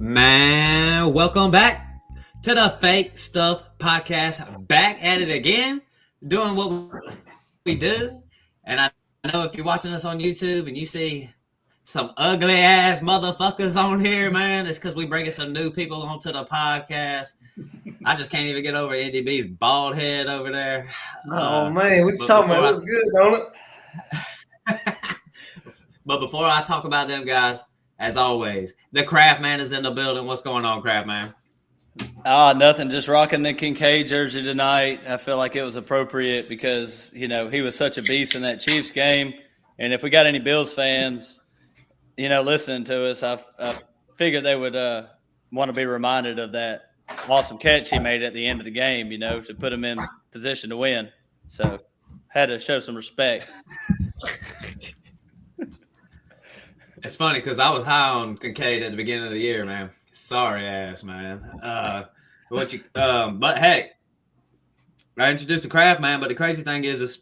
Man, welcome back to the Fake Stuff Podcast. Back at it again, doing what we do. And I know if you're watching us on YouTube and you see some ugly ass motherfuckers on here, man, it's because we bringing some new people onto the podcast. I just can't even get over NDB's bald head over there. Oh man, what you talking about? It looks good, don't it? But before I talk about them guys, as always, the Craft Man is in the building. What's going on, Craft Man? Nothing. Just rocking the Kincaid jersey tonight. I feel like it was appropriate because, he was such a beast in that Chiefs game. And if we got any Bills fans, listening to us, I figured they would want to be reminded of that awesome catch he made at the end of the game, to put him in position to win. So had to show some respect. It's funny because I was high on Kincaid at the beginning of the year, man. Sorry ass, man. But hey, I introduced the Craft Man, but the crazy thing is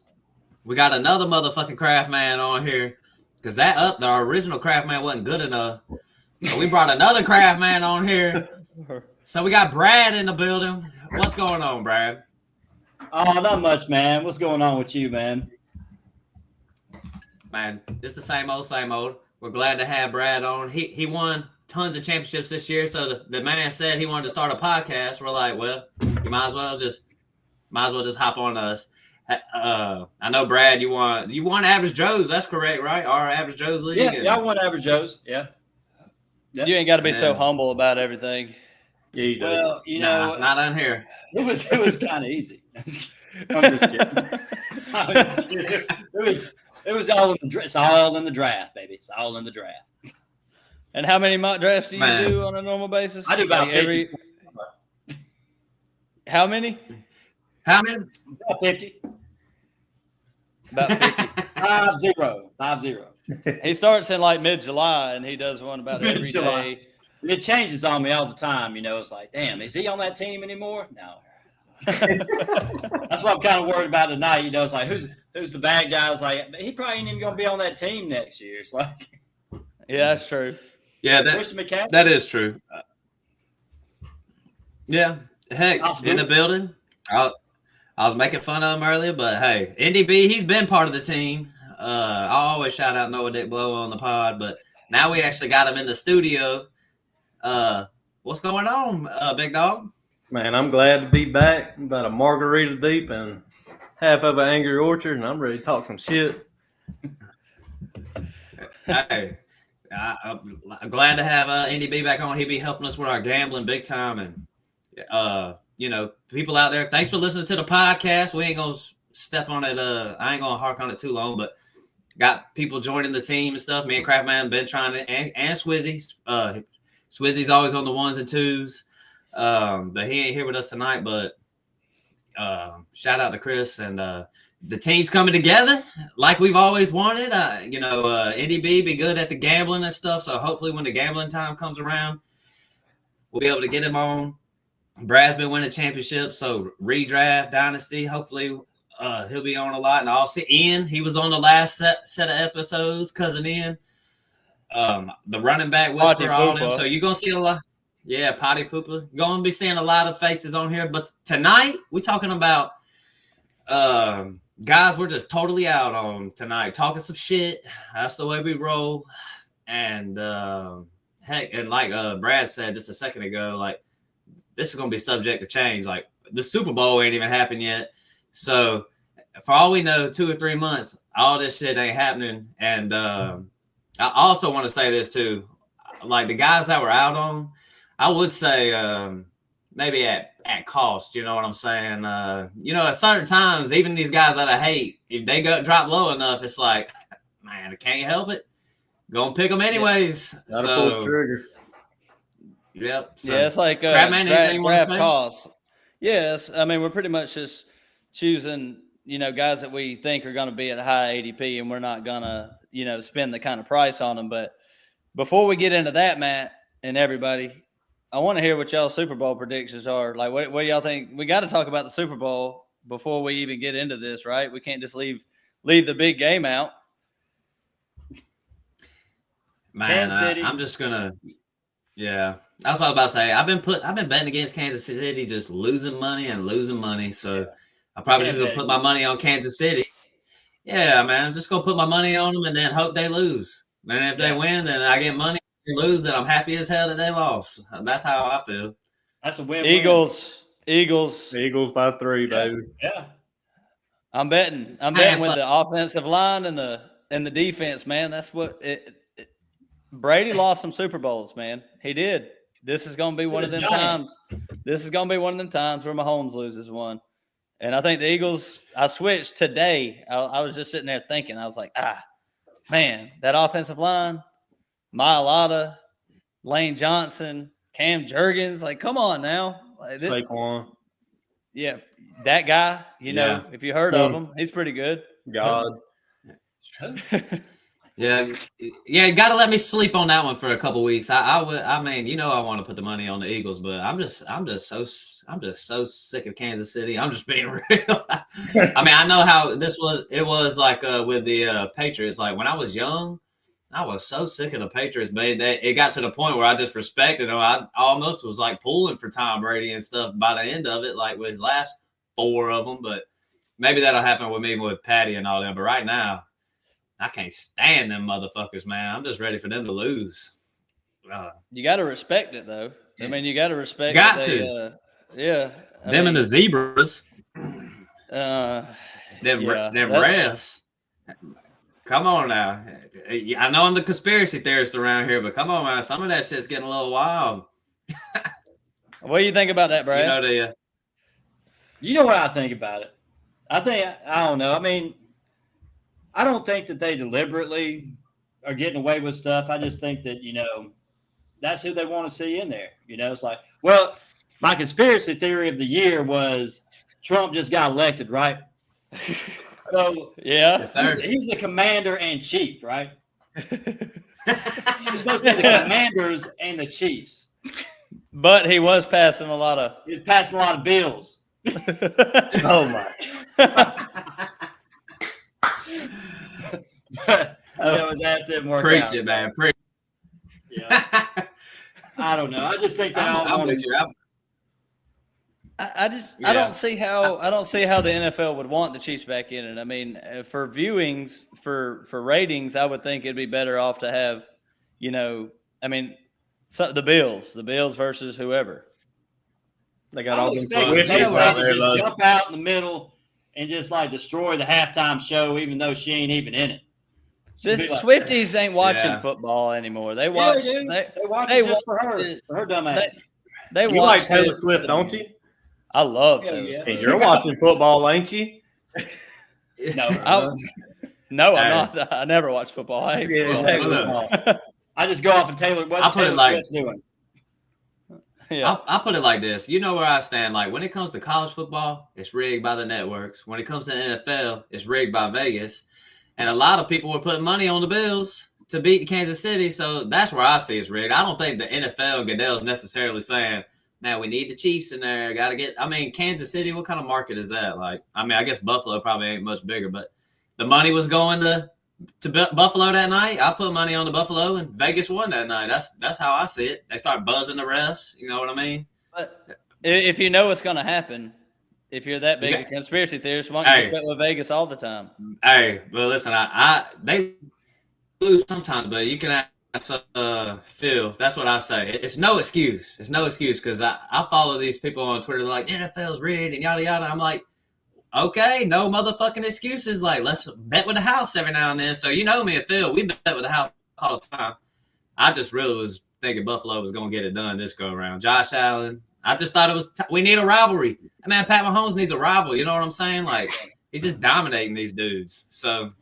we got another motherfucking Craft Man on here because the original Craft Man wasn't good enough. So we brought another Craft Man on here. So we got Brad in the building. What's going on, Brad? Oh, not much, man. What's going on with you, man? Man, it's the same old. We're glad to have Brad on. He won tons of championships this year, so the man said he wanted to start a podcast. We're like, well, you might as well just hop on us. I know, Brad, you won Average Joe's. That's correct, right? Our Average Joe's league. Yeah, I won Average Joe's. Yeah. You ain't got to be so humble about everything. Yeah, you do. Well, not on here. It was kind of easy. I'm just kidding. It was all in the draft. It's all in the draft, baby. It's all in the draft. And how many mock drafts do you do on a normal basis? I do about 50. How many? About 50. About 50. 5-0. He starts in like mid-July, and he does one about every day. It changes on me all the time. It's like, damn, is he on that team anymore? No. That's what I'm kind of worried about tonight. It's like, who's the bad guy? I was like, he probably ain't even going to be on that team next year. It's like, yeah, that's true. Yeah, that is true. Yeah, heck, in the building. I was making fun of him earlier, but hey, NDB, he's been part of the team. I always shout out Noah Dick Blow on the pod, but now we actually got him in the studio. What's going on, big dog? Man, I'm glad to be back. I'm about a margarita deep and half of an Angry Orchard, and I'm ready to talk some shit. Hey, I'm glad to have NDB back on. He'll be helping us with our gambling big time. And, people out there, thanks for listening to the podcast. We ain't going to step on it. I ain't going to hark on it too long, but got people joining the team and stuff. Me and Craftman been trying to, and Swizzy. Swizzy's always on the ones and twos. But he ain't here with us tonight, but shout out to Chris and the team's coming together like we've always wanted. NDB be good at the gambling and stuff, so hopefully when the gambling time comes around, we'll be able to get him on. Brad's been winning championships, so redraft, dynasty, hopefully he'll be on a lot. And also Ian, he was on the last set of episodes, cousin Ian. The running back whisperer, all them. So you're going to see a lot. Yeah, Potty Pooper. You're going to be seeing a lot of faces on here. But tonight, we're talking about guys we're just totally out on tonight. Talking some shit. That's the way we roll. And, heck, and like Brad said just a second ago, like, this is going to be subject to change. Like, the Super Bowl ain't even happened yet. So, for all we know, 2 or 3 months, all this shit ain't happening. And I also want to say this, too. Like, the guys that were out on, I would say maybe at cost, you know what I'm saying? At certain times, even these guys that I hate, if they drop low enough, it's like, man, I can't help it. Gonna pick them anyways. Gotta pull the trigger. Yep. So, yeah, it's like draft costs. Yes, I mean, we're pretty much just choosing, guys that we think are going to be at a high ADP, and we're not going to, spend the kind of price on them. But before we get into that, Matt and everybody, I want to hear what y'all's Super Bowl predictions are. Like, what do y'all think? We got to talk about the Super Bowl before we even get into this, right? We can't just leave the big game out. Man, I'm just gonna. Yeah, that's what I was about to say. I've been betting against Kansas City, just losing money. So I probably should have put my money on Kansas City. Yeah, man, I'm just gonna put my money on them and then hope they lose. Man, if they win, then I get money. If they lose, then I'm happy as hell that they lost. That's how I feel. That's a win-win. Eagles by 3, baby. Yeah. I'm betting with the offensive line and the defense, man. That's what Brady lost some Super Bowls, man. He did. This is going to be one of them times. This is going to be one of them times where Mahomes loses one. And I think the Eagles, I switched today. I was just sitting there thinking. I was like, man, that offensive line, Mailata, Lane Johnson, Cam Jurgens, like, come on now. Like, Saquon. Yeah, that guy, you know, if you heard of him, he's pretty good. God. Yeah, you got to let me sleep on that one for a couple weeks. I mean, you know, I want to put the money on the Eagles, but I'm just so sick of Kansas City. I'm just being real. I mean, I know how it was like with the Patriots. Like when I was young, I was so sick of the Patriots, but it got to the point where I just respected them. I almost was like pulling for Tom Brady and stuff by the end of it, like with his last 4 of them. But maybe that'll happen with me with Patty and all that. But right now, I can't stand them motherfuckers, man. I'm just ready for them to lose. You got to respect it, though. I mean, you got to respect. Yeah. Them and the Zebras. Them refs. Come on now. I know I'm the conspiracy theorist around here, but come on, man. Some of that shit's getting a little wild. What do you think about that, Brad? You know what I think about it? I don't know. I mean, I don't think that they deliberately are getting away with stuff. I just think that, you know, that's who they want to see in there. You know, it's like, well, my conspiracy theory of the year was Trump just got elected, right? So yeah, he's the commander and chief, right? He's supposed to be the commanders and the chiefs. But he was passing a lot of. He's passing a lot of bills. Oh my! I was asked it more. Preach it, man. Preach. Yeah. I don't know. I just think that I don't see how the NFL would want the Chiefs back in it. I mean, for viewings, for ratings, I would think it'd be better off to have, you know, I mean, the Bills versus whoever. They got all them just jump out in the middle and just like destroy the halftime show, even though she ain't even in it. The Swifties ain't watching football anymore. They watch. They watch it just for her dumb ass. They you like Taylor Swift, don't you? I love Taylor Swift. And you're watching football, ain't you? No, no, I'm not. I never watch football. I just go off and Taylor. What Taylor Swift's doing? Yeah. I'll put it like this. You know where I stand. Like when it comes to college football, it's rigged by the networks. When it comes to the NFL, it's rigged by Vegas. And a lot of people were putting money on the Bills to beat Kansas City. So that's where I see it's rigged. I don't think the NFL and Goodell's necessarily saying, man, we need the Chiefs in there. Got to get – I mean, Kansas City, what kind of market is that? Like, I mean, I guess Buffalo probably ain't much bigger. But the money was going to Buffalo that night. I put money on the Buffalo, and Vegas won that night. That's how I see it. They start buzzing the refs. You know what I mean? But if you know what's going to happen, if you're that big a conspiracy theorist, why don't you just bet with Vegas all the time? Hey, well, listen, they lose sometimes, but you can have Phil. That's what I say. It's no excuse. It's no excuse because I follow these people on Twitter. They're like, NFL's rigged and yada, yada. I'm like, okay, no motherfucking excuses. Like, let's bet with the house every now and then. So you know me and Phil, we bet with the house all the time. I just really was thinking Buffalo was going to get it done this go around. Josh Allen. I just thought it was we need a rivalry. I mean, Pat Mahomes needs a rival. You know what I'm saying? Like, he's just dominating these dudes. So,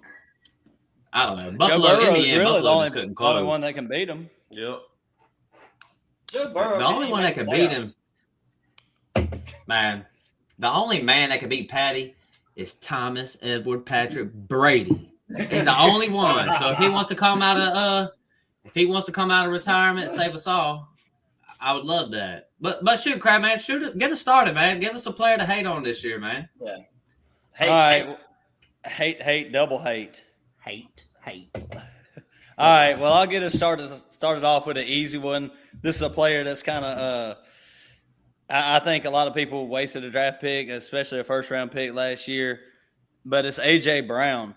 I don't know. Buffalo, in the end, really Buffalo just couldn't close. The only one that can beat him. Yep. The only one that can beat him, man, the only man that can beat Patty is Thomas Edward Patrick Brady. He's the only one. So if he wants to come out of retirement, save us all, I would love that. But shoot, Crab man, get us started, man. Give us a player to hate on this year, man. Yeah. All right. Hate, double hate. Hate. All All right. Well, I'll get us started off with an easy one. This is a player that's kind of I think a lot of people wasted a draft pick, especially a first-round pick last year. But it's A.J. Brown.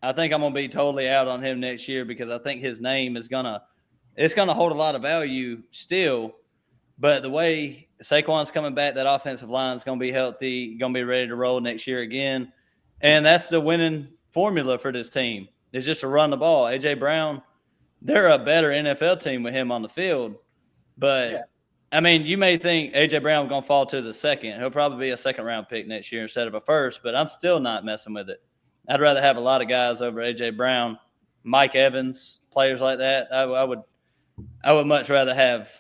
I think I'm going to be totally out on him next year because I think his name is gonna hold a lot of value still. But the way Saquon's coming back, that offensive line is going to be healthy, going to be ready to roll next year again. And that's the winning formula for this team. It's just to run the ball. A.J. Brown, they're a better NFL team with him on the field. But, I mean, you may think A.J. Brown is going to fall to the second. He'll probably be a second-round pick next year instead of a first, but I'm still not messing with it. I'd rather have a lot of guys over A.J. Brown, Mike Evans, players like that. I would much rather have,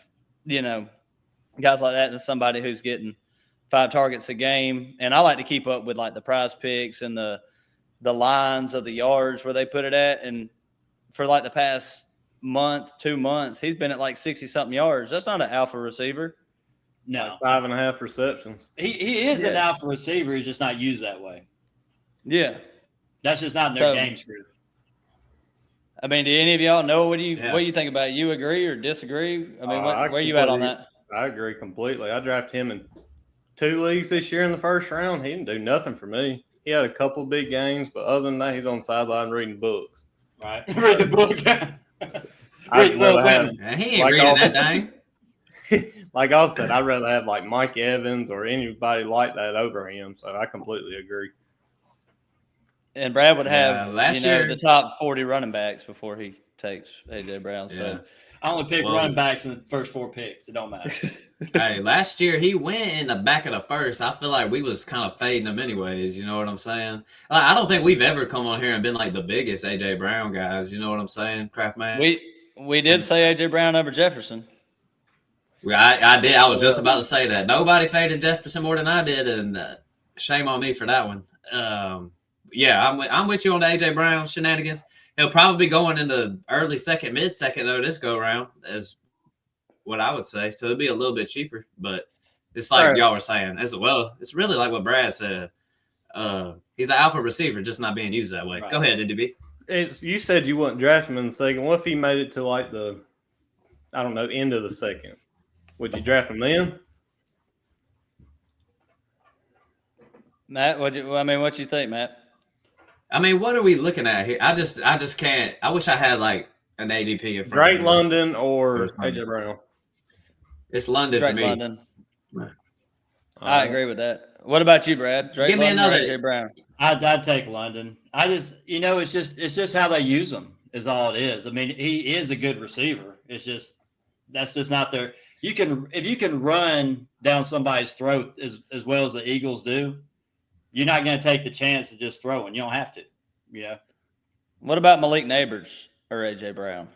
guys like that than somebody who's getting 5 targets a game. And I like to keep up with, like, the prize picks and the lines of the yards where they put it at. And for, like, the past month, 2 months, he's been at, like, 60-something yards. That's not an alpha receiver. No. Like 5.5 receptions. He is an alpha receiver. He's just not used that way. Yeah. That's just not in their game script. I mean, do any of y'all know what do you think about it? You agree or disagree? I mean, where are you at on that? I agree completely. I drafted him in 2 leagues this year in the first round. He didn't do nothing for me. He had a couple of big games, but other than that, he's on the sideline reading books. Right. Read the book. He ain't reading that thing. Like I said, I'd rather have like Mike Evans or anybody like that over him. So I completely agree. And Brad would have last year, the top 40 running backs before he takes A.J. Brown. So I only pick running backs in the first 4 picks. It don't matter. Hey, last year he went in the back of the first. I feel like we was kind of fading him anyways. You know what I'm saying? I don't think we've ever come on here and been like the biggest A.J. Brown guys. You know what I'm saying, Craftman? We did say A.J. Brown over Jefferson. I did. I was just about to say that. Nobody faded Jefferson more than I did, and shame on me for that one. I'm with you on the A.J. Brown shenanigans. He'll probably be going in the early second, mid-second, though, this go-aroround, is what I would say. So it'll be a little bit cheaper, but it's like y'all were saying. As well, it's really like what Brad said. He's an alpha receiver, just not being used that way. Right. Go ahead, DB. You said you wouldn't draft him in the second. What if he made it to like the, end of the second? Would you draft him then? Matt, what you think, Matt? I mean, what are we looking at here? I just can't. I wish I had like an ADP in front Drake of London or A.J. Brown. It's London Drake for me. London. I agree with that. What about you, Brad? Drake Give me London another. or A.J. Brown. I'd take London. I just, it's just how they use him is all it is. I mean, he is a good receiver. It's just that's just not there. If you can run down somebody's throat as well as the Eagles do, you're not going to take the chance of just throwing. You don't have to. Yeah. What about Malik Neighbors or A.J. Brown?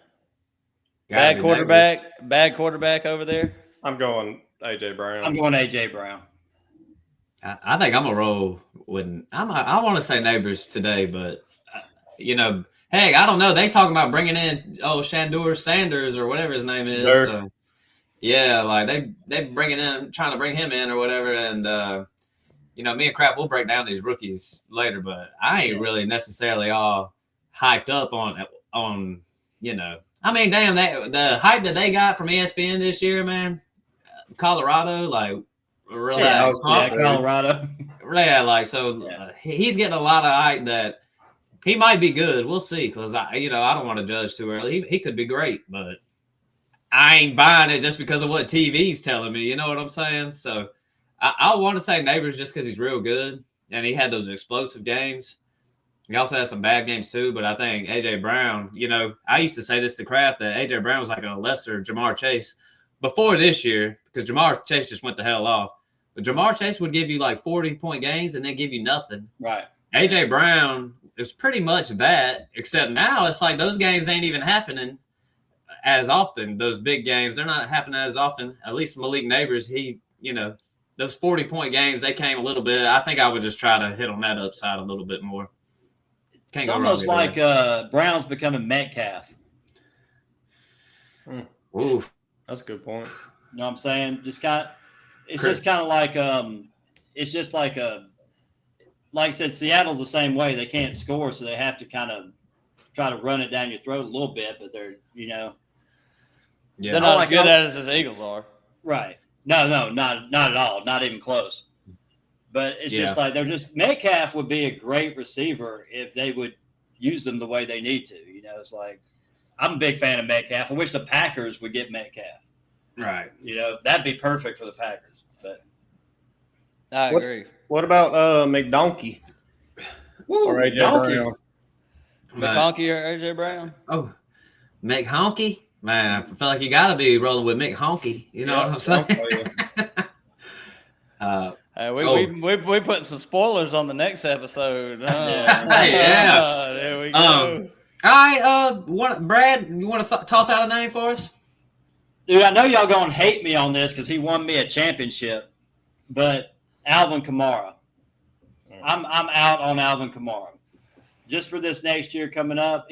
Bad quarterback over there. I'm going A.J. Brown. I'm going A.J. Brown. I think I'm gonna roll with. I want to say Neighbors today, but hey, I don't know. They talking about bringing in Shandor Sanders or whatever his name is. Sure. Like they trying to bring him in or whatever, and me and Crap will break down these rookies later, but I ain't really necessarily all hyped up on. I mean, damn, the hype that they got from ESPN this year, man. Colorado, like. Relax. Colorado. He's getting a lot of hype that he might be good. We'll see, because I don't want to judge too early. He could be great, but I ain't buying it just because of what TV's telling me. You know what I'm saying? So I want to say Neighbors just because he's real good and he had those explosive games. He also had some bad games too, but I think A.J. Brown. I used to say this to Kraft that A.J. Brown was like a lesser Jamar Chase before this year because Jamar Chase just went the hell off. But Jamar Chase would give you like 40-point games and then give you nothing. Right. A.J. Brown is pretty much that, except now it's like those games ain't even happening as often. Those big games, they're not happening as often. At least Malik Neighbors, those 40-point games, they came a little bit. I think I would just try to hit on that upside a little bit more. It's almost like Brown's becoming Metcalf. Oof. That's a good point. You know what I'm saying? Just kind of. It's just kind of like it's just like I said, Seattle's the same way. They can't score, so they have to kind of try to run it down your throat a little bit, but they're Yeah. They're not as good at it as the Eagles are. Right. No, not at all. Not even close. But it's just like Metcalf would be a great receiver if they would use them the way they need to. It's like I'm a big fan of Metcalf. I wish the Packers would get Metcalf. Right. That'd be perfect for the Packers. But I agree. What about McDonkey or AJ Brown? McConkey or AJ Brown? Oh, McHonky? Man, I feel like you got to be rolling with McHonky. You know what I'm saying? We putting some spoilers on the next episode. Yeah. There we go. All right, Brad, you want to toss out a name for us? Dude, I know y'all gonna hate me on this because he won me a championship, but Alvin Kamara, I'm out on Alvin Kamara. Just for this next year coming up,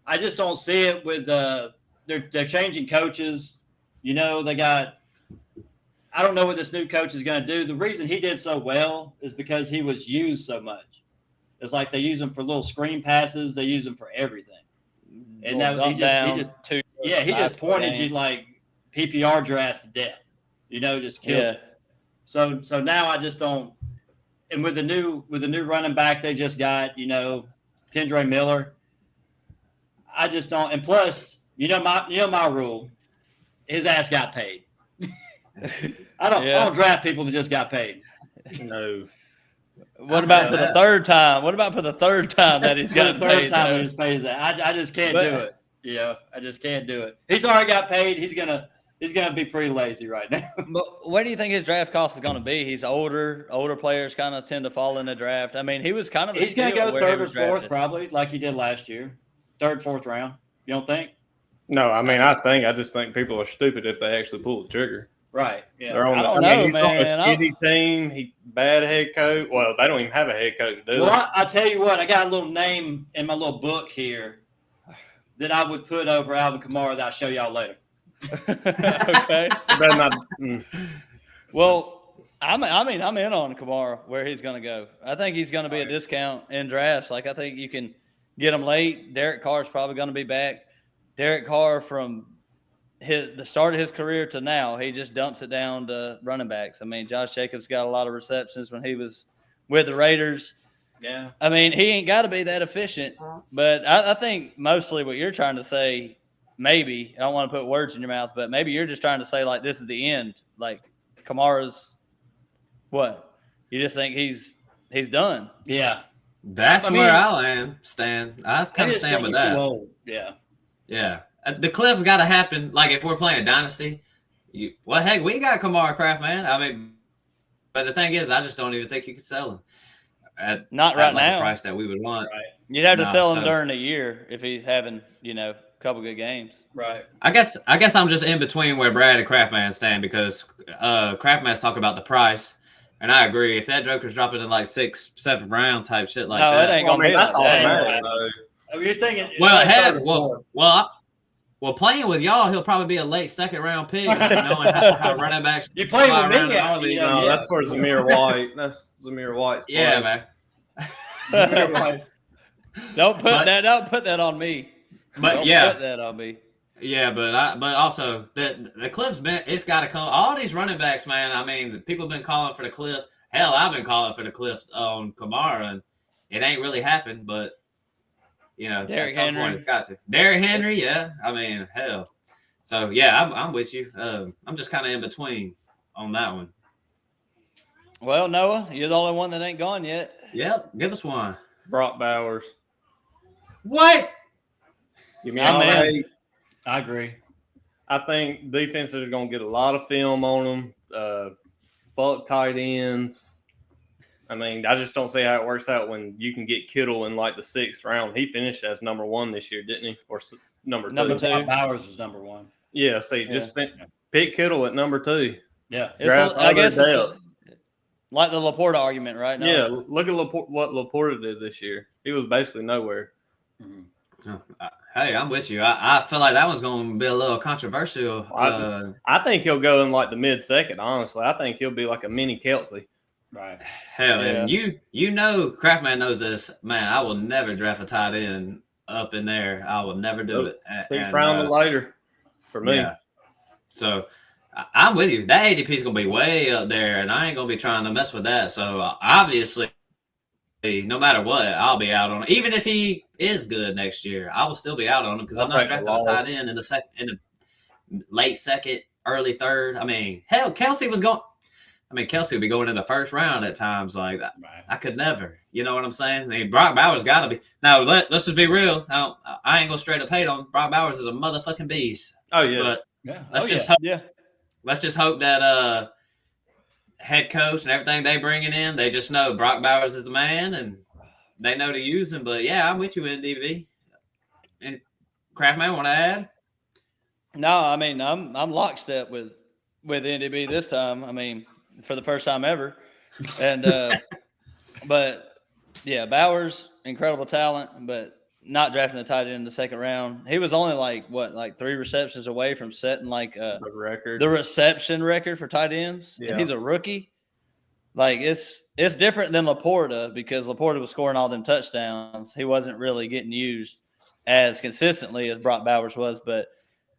I just don't see it with they're changing coaches. They got. I don't know what this new coach is going to do. The reason he did so well is because he was used so much. It's like they use him for little screen passes. They use him for everything. And now he just pointed you like PPR your ass to death. Just killed it. So now I just don't. And with the new running back they just got, Kendre Miller, I just don't. And plus, my rule, his ass got paid. I don't draft people that just got paid. No. What about for the third time? What about for the third time that he's got paid? The third time he's paid that. I just can't do it. I just can't do it. He's already got paid. He's gonna be pretty lazy right now. But what do you think his draft cost is going to be? He's older. Older players kind of tend to fall in the draft. I mean, he was kind of. He's going to go third or fourth, probably, like he did last year. Third, fourth round. You don't think? No, I just think people are stupid if they actually pull the trigger. Right. Yeah. I don't know, man. He's on a skitty team. He bad head coach. Well, they don't even have a head coach, do they? Well, I tell you what, I got a little name in my little book here that I would put over Alvin Kamara that I'll show y'all later. Okay. Well, I'm in on Kamara where he's going to go. I think he's going to be a discount in drafts. Like, I think you can get him late. Derek Carr's probably going to be back. Derek Carr from the start of his career to now, he just dumps it down to running backs. I mean, Josh Jacobs got a lot of receptions when he was with the Raiders. Yeah. I mean, he ain't got to be that efficient, but I think mostly what you're trying to say, maybe, I don't want to put words in your mouth, but maybe you're just trying to say, like, this is the end. Like, Kamara's what? You just think he's done. Yeah. That's where I'll stand. I kind of stand with that. Yeah. Yeah. The cliff's got to happen. Like, if we're playing a dynasty, we got Kamara Kraft, man. I mean, but the thing is, I just don't even think you could sell him at now. The price that we would want. Right. You'd have to sell him during the year if he's having, a couple good games. Right. I guess I'm just in between where Brad and Craftman stand because Craftman's talking about the price, and I agree. If that Joker's dropping in like 6th, 7th round type shit like that, it ain't gonna be that's all that. that matters. I mean, you're thinking. Well, playing with y'all, he'll probably be a late 2nd round pick, knowing how running backs. You play with me, No, that's for Zamir White. That's Zamir White's play. Yeah, man. Don't put that on me. But Don't yeah, put that on me. Yeah, but also the Cliff's it's got to come. All these running backs, man. I mean, people have been calling for the Cliff. Hell, I've been calling for the Cliff on Kamara, and it ain't really happened. But at some point it's got to. Derrick Henry, yeah. I mean, hell. So yeah, I'm with you. I'm just kind of in between on that one. Well, Noah, you're the only one that ain't gone yet. Yep, give us one. Brock Bowers. What? Give me all eight. I agree. I think defenses are going to get a lot of film on them. Fuck tight ends. I mean, I just don't see how it works out when you can get Kittle in like the 6th round. He finished as number 1 this year, didn't he? Or number 2? Number 2. Bowers was number 1. Yeah, see, just pick Kittle at number 2. Yeah. I guess it's like the Laporta argument right now. Yeah, look at what Laporta did this year. He was basically nowhere. Mm-hmm. Hey, I'm with you. I feel like that one's going to be a little controversial. I think he'll go in like the mid-2nd, honestly. I think he'll be like a mini Kelsey. Right. Hell, and Craftman knows this. Man, I will never draft a tight end up in there. I will never do it. Six round later for me. Yeah. So I'm with you. That ADP is going to be way up there, and I ain't going to be trying to mess with that. So obviously, no matter what, I'll be out on him. Even if he is good next year, I will still be out on him because I'm not drafting a tight end in the late second, early third. I mean, hell, Kelsey would be going in the first round at times. Like that. Right. I could never. You know what I'm saying? I mean, Brock Bowers got to be. Now, let's just be real. I ain't going to straight up hate on Brock Bowers is a motherfucking beast. Oh, yeah. But let's just hope that head coach and everything they bringing in, they just know Brock Bowers is the man and they know to use him. But yeah, I'm with you, NDB. And Craftman, want to add? No, I mean I'm lockstep with NDB this time. I mean, for the first time ever, and but yeah, Bowers, incredible talent, but not drafting a tight end in the second round. He was only like 3 receptions away from setting the reception record for tight ends. Yeah. And he's a rookie. Like it's different than Laporta because Laporta was scoring all them touchdowns. He wasn't really getting used as consistently as Brock Bowers was. But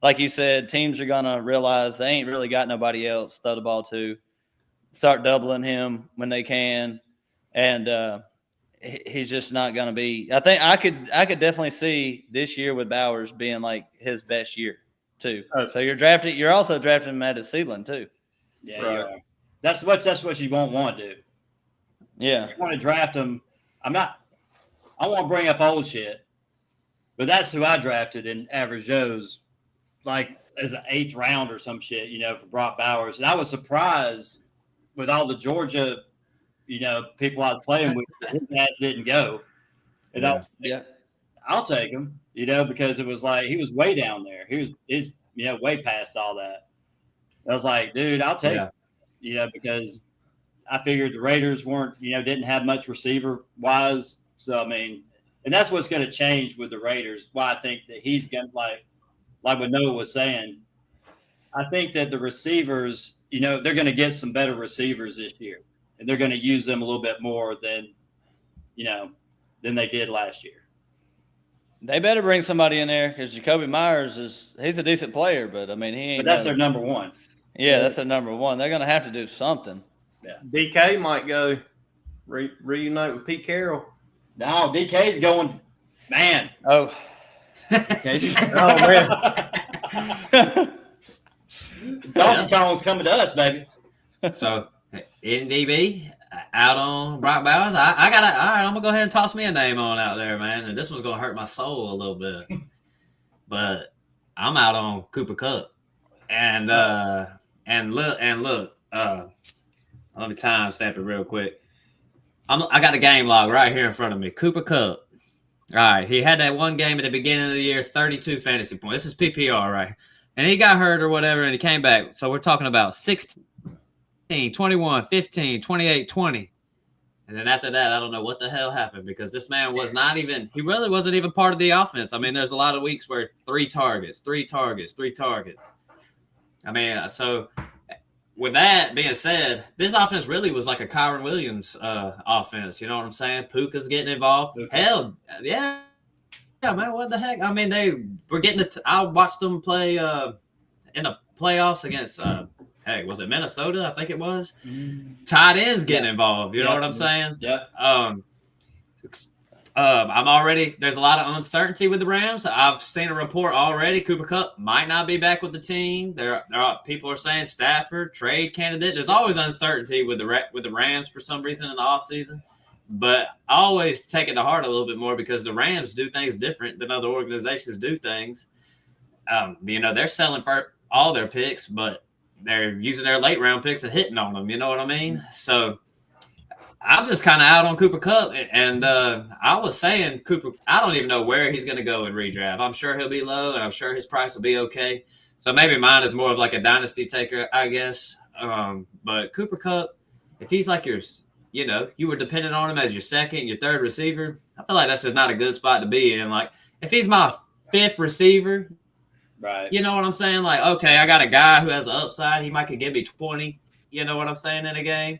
like you said, teams are gonna realize they ain't really got nobody else to throw the ball to. Start doubling him when they can, and he's just not going to be. I think I could definitely see this year with Bowers being like his best year too. Oh. So you're also drafting him at his ceiling too. Yeah, right. You are. That's what you won't want to do. Yeah, you want to draft him. I won't bring up old shit, but that's who I drafted in Average Joe's, like as an 8th round or some shit, for Brock Bowers, and I was surprised with all the Georgia. People I was playing with, his ass didn't go. And I'll take him, because it was like he was way down there. He's way past all that. I was like, dude, I'll take him, because I figured the Raiders weren't, didn't have much receiver wise. So, I mean, and that's what's going to change with the Raiders. Why I think that he's going to, like what Noah was saying, I think that the receivers, they're going to get some better receivers this year. And they're going to use them a little bit more than they did last year. They better bring somebody in there because Jacoby Myers he's a decent player, but I mean he ain't. But that's their number one. Yeah, that's their number one. They're going to have to do something. Yeah, DK might go reunite with Pete Carroll. No, DK's going. Man. Oh. Man. Donkey Kong's coming to us, baby. So. NDB out on Brock Bowers. I got all right. I'm gonna go ahead and toss me a name on out there, man. And this one's gonna hurt my soul a little bit, but I'm out on Cooper Kupp. And look. Let me time stamp it real quick. I got the game log right here in front of me. Cooper Kupp. All right, he had that one game at the beginning of the year, 32 fantasy points. This is PPR, right? And he got hurt or whatever, and he came back. So we're talking about 16. 21, 15, 28, 20. And then after that, I don't know what the hell happened because this man he really wasn't even part of the offense. I mean, there's a lot of weeks where 3 targets. I mean, so with that being said, this offense really was like a Kyron Williams offense. You know what I'm saying? Puka's getting involved. Okay. Hell, yeah. Yeah, man, what the heck? I mean, they were getting I watched them play in the playoffs against was it Minnesota? I think it was. Tight ends getting involved. You know what I'm saying? Yeah. There's a lot of uncertainty with the Rams. I've seen a report already. Cooper Kupp might not be back with the team. People are saying Stafford, trade candidate. There's always uncertainty with the Rams for some reason in the offseason. But I always take it to heart a little bit more because the Rams do things different than other organizations do things. They're selling for all their picks, but they're using their late round picks and hitting on them. You know what I mean? So I'm just kind of out on Cooper Kupp. And I was saying Cooper, I don't even know where he's going to go in redraft. I'm sure he'll be low and I'm sure his price will be okay. So maybe mine is more of like a dynasty taker, I guess. But Cooper Kupp, if he's like you were dependent on him as your second, your third receiver, I feel like that's just not a good spot to be in. Like if he's my 5th receiver, right. You know what I'm saying? Like, okay, I got a guy who has an upside. He could give me 20. You know what I'm saying in a game?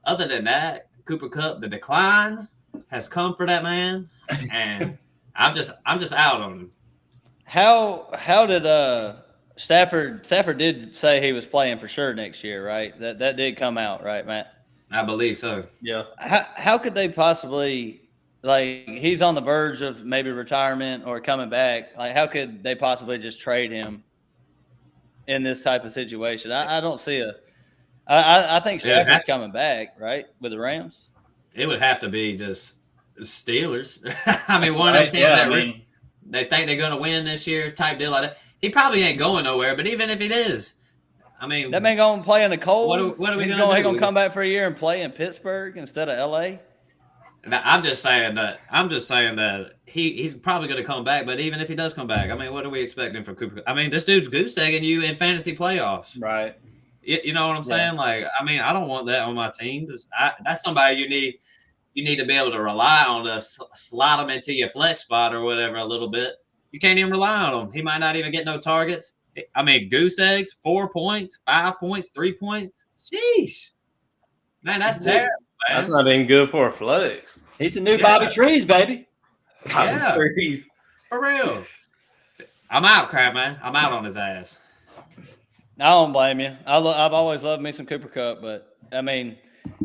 Other than that, Cooper Kupp, the decline has come for that man. And I'm just out on him. How did Stafford did say he was playing for sure next year, right? That did come out, right, Matt? I believe so. Yeah. How could they possibly, like, he's on the verge of maybe retirement or coming back? Like, how could they possibly just trade him in this type of situation? I don't see I think Stafford's coming back, right, with the Rams. It would have to be just Steelers. I mean, one of the teams they think they're going to win this year, type deal like that. He probably ain't going nowhere, but even if it is, I mean, that man going to play in the cold. What are we going to do? He's going to come back for a year and play in Pittsburgh instead of L.A.? I'm just saying that he's probably going to come back, but even if he does come back, I mean, what are we expecting from Cooper? I mean, this dude's goose egging you in fantasy playoffs. Right. You know what I'm saying? Like, I mean, I don't want that on my team. That's somebody you need to be able to rely on to slide him into your flex spot or whatever a little bit. You can't even rely on him. He might not even get no targets. I mean, goose eggs, 4 points, 5 points, 3 points. Sheesh. Man, that's terrible, man. That's not even good for a flex. He's the new Bobby Trees, baby. Yeah. Trees. For real. I'm out, crap, man. I'm out on his ass. I don't blame you. I've always loved me some Cooper Kupp, but I mean,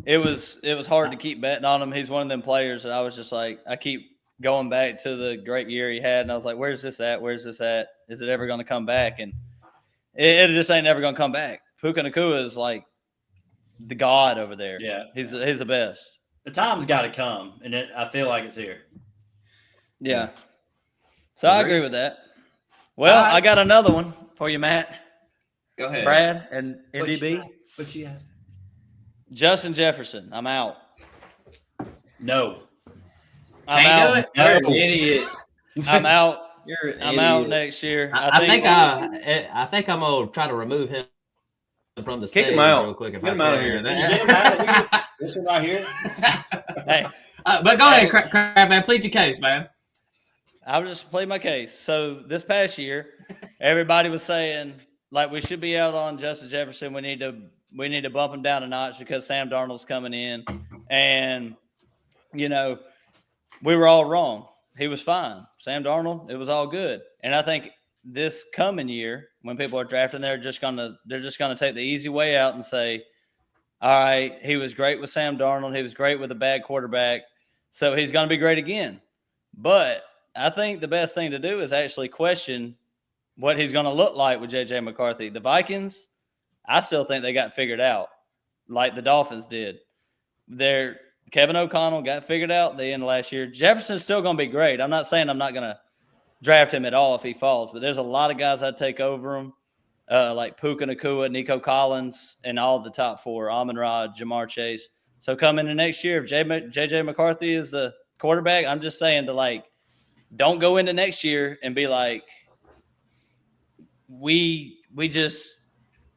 it was hard to keep betting on him. He's one of them players that I was just like, I keep going back to the great year he had, and I was like, where's this at? Where's this at? Is it ever going to come back? And it just ain't never going to come back. Puka Nacua is like the god over there. Yeah, he's the best. The time's got to come, and I feel like it's here. Yeah. So I agree with that. Well, I got another one for you, Matt. Go ahead. Brad and MDB. What you have? Justin Jefferson. I'm out. No. I'm out. Do it. You're an idiot. I'm out. You're an I'm idiot. out next year. I think I'm gonna try to remove him from the stage him out. real quick if Get I him out of can. here. Get him out of here. This one right here. Hey, but go ahead, crap, man. Plead your case, man. I'll just play my case. So this past year, everybody was saying like we should be out on Justin Jefferson. We need to bump him down a notch because Sam Darnold's coming in, and you know we were all wrong. He was fine. Sam Darnold, it was all good. And I think this coming year, when people are drafting, they're just gonna take the easy way out and say, all right, he was great with Sam Darnold. He was great with a bad quarterback. So he's going to be great again. But I think the best thing to do is actually question what he's going to look like with J.J. McCarthy. The Vikings, I still think they got figured out like the Dolphins did. Kevin O'Connell got figured out at the end of last year. Jefferson's still going to be great. I'm not saying I'm not going to draft him at all if he falls, but there's a lot of guys I'd take over him. Like Puka Nacua, Nico Collins, and all the top four, Amon-Ra, Jamar Chase. So coming into next year, if J.J. McCarthy is the quarterback, I'm just saying to don't go into next year and be like, we just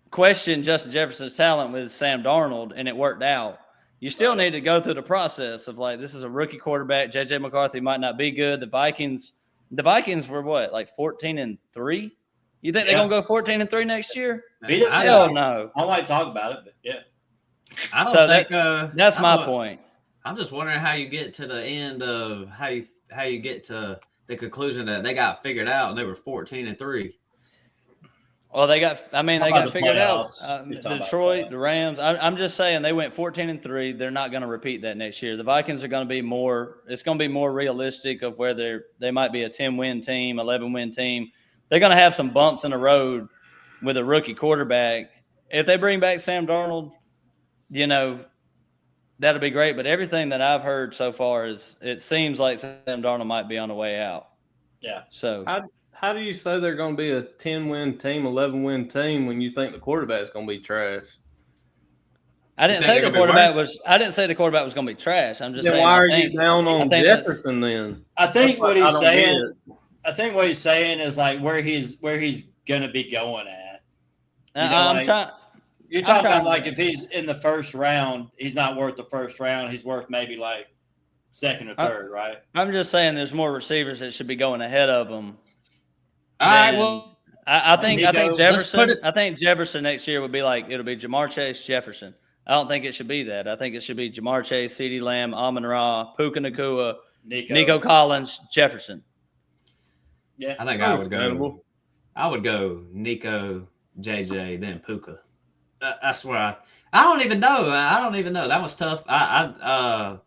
questioned Justin Jefferson's talent with Sam Darnold, and it worked out. You still need to go through the process of this is a rookie quarterback. J.J. McCarthy might not be good. The Vikings were what, 14-3? You think they're going to go 14-3 next year? Hell no. I like to talk about it, but yeah. I don't think that's my point. I'm just wondering how you get to the end of how you get to the conclusion that they got figured out and they were 14-3. Well, they got figured out. Detroit, the Rams. I'm just saying they went 14-3. They're not going to repeat that next year. The Vikings are going to be more. It's going to be more realistic of where they might be a 10-win team, 11-win team. They're going to have some bumps in the road with a rookie quarterback. If they bring back Sam Darnold, that'll be great. But everything that I've heard so far is it seems like Sam Darnold might be on the way out. Yeah. So how do you say they're going to be a 10-win team, 11-win team when you think the quarterback's going to be trash? I didn't say the quarterback was going to be trash. I'm just saying. Why are you down on Jefferson then? I think what he's saying is where he's going to be going at. You're talking about if he's in the first round, he's not worth the first round. He's worth maybe second or third, right? I'm just saying there's more receivers that should be going ahead of him. All right, well, I think Jefferson. I think Jefferson next year would be it'll be Jamar Chase, Jefferson. I don't think it should be that. I think it should be Jamar Chase, Ceedee Lamb, Amon-Ra, Puka Nacua, Nico Collins, Jefferson. Yeah, I think I would go Nico, JJ, then Puka. That's where I don't even know. I don't even know. That was tough. I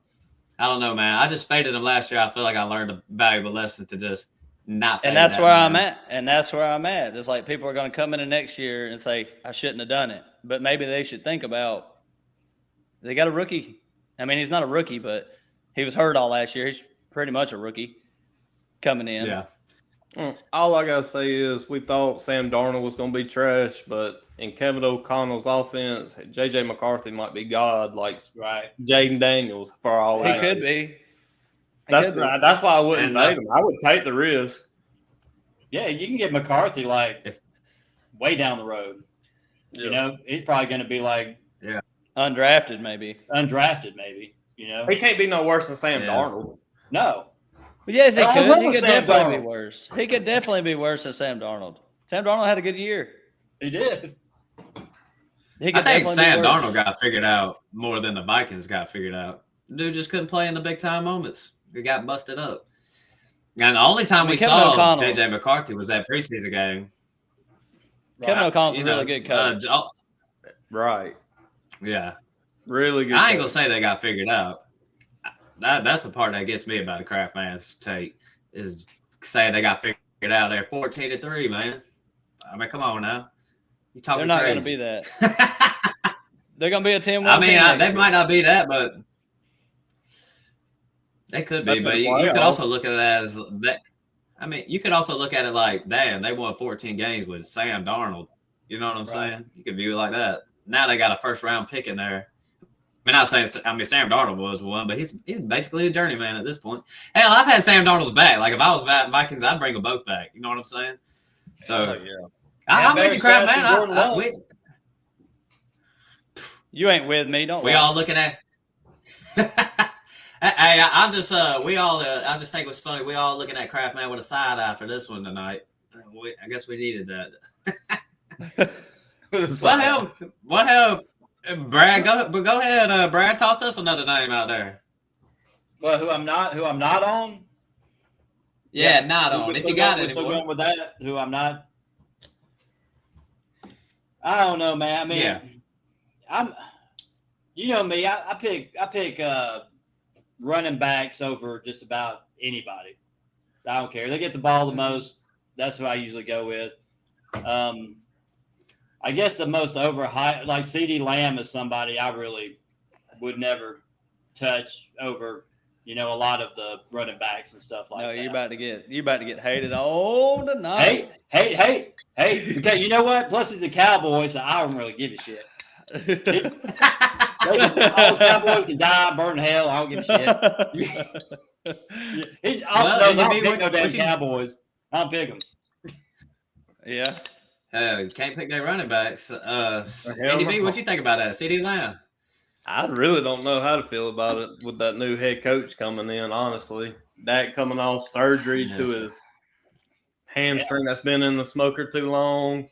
don't know, man. I just faded him last year. I feel like I learned a valuable lesson to just not fade. And that's where I'm at. And that's where I'm at. It's like people are going to come into next year and say, I shouldn't have done it. But maybe they should think about they got a rookie. I mean, he's not a rookie, but he was hurt all last year. He's pretty much a rookie coming in. Yeah. All I gotta say is we thought Sam Darnold was gonna be trash, but in Kevin O'Connell's offense, JJ McCarthy might be God, like Jaden Daniels for all he could be. That's why I wouldn't fade him. I would take the risk. Yeah, you can get McCarthy way down the road. Yeah. You know, he's probably going to be undrafted, maybe. You know, he can't be no worse than Sam Darnold. No. But yes, he could. He could definitely be worse. He could definitely be worse than Sam Darnold. Sam Darnold had a good year. He did. I think Sam Darnold got figured out more than the Vikings got figured out. Dude just couldn't play in the big time moments. He got busted up. And the only time we saw JJ McCarthy was that preseason game. Kevin O'Connell's a really good coach. Right. Yeah. Really good. I ain't going to say they got figured out. That's the part that gets me about the Kraft fans take is saying they got figured out. They're 14-3, man. I mean, come on now. You talking They're not going to be that. They're going to be a 10-1. I mean, they might not be that, but they could be. But you could also look at it as that. I mean, you could also look at it like, damn, they won 14 games with Sam Darnold. You know what I'm saying? You could view it like that. Now they got a first-round pick in there. I mean, Sam Darnold was one, but he's basically a journeyman at this point. Hell, I've had Sam Darnold's back. Like, if I was Vikings, I'd bring them both back. You know what I'm saying? So, I'm with you, Kraft, man. You ain't with me, don't we all looking at Hey, I'm just I just think it was funny. We all looking at Kraft, man, with a side eye for this one tonight. I guess we needed that. What hell? Brad, go ahead. Brad, toss us another name out there. Well, who I'm not on? Yeah, not on. If you got it, still going with that. Who I'm not? I don't know, man. I mean, I'm. You know me. I pick running backs over just about anybody. I don't care. They get the ball the most. That's who I usually go with. I guess the most overhyped, like Ceedee Lamb is somebody I really would never touch over, a lot of the running backs and stuff like that. No, you're about to get hated all tonight. Hate. Okay, you know what? Plus it's the Cowboys, so I don't really give a shit. All the Cowboys can die, burn in hell. I don't give a shit. I don't pick no damn Cowboys. I don't pick them. Yeah. You can't pick their running backs. Andy B, what you think about that? Ceedee Lamb? I really don't know how to feel about it with that new head coach coming in, honestly. Dak coming off surgery to his hamstring that's been in the smoker too long.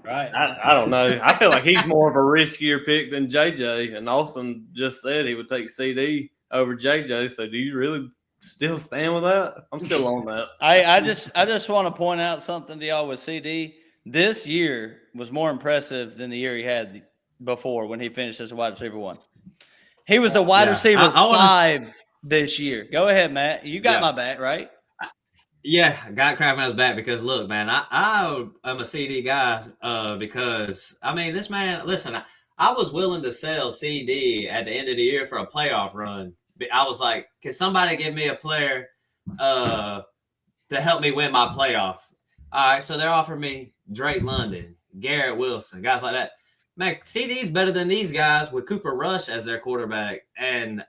Right. I don't know. I feel like he's more of a riskier pick than JJ. And Austin just said he would take CD over JJ. So do you really still stand with that? I'm still on that. I just want to point out something to y'all with CD. This year was more impressive than the year he had before when he finished as a wide receiver 1. He was the wide receiver 5 this year. Go ahead, Matt. You got my back, right? Yeah, I got Kraft on his back because, look, man, I am a CD guy because, I mean, this man, listen, I was willing to sell CD at the end of the year for a playoff run. I was like, can somebody give me a player to help me win my playoff? All right, so they're offering me Drake London, Garrett Wilson, guys like that. Man, CD's better than these guys with Cooper Rush as their quarterback and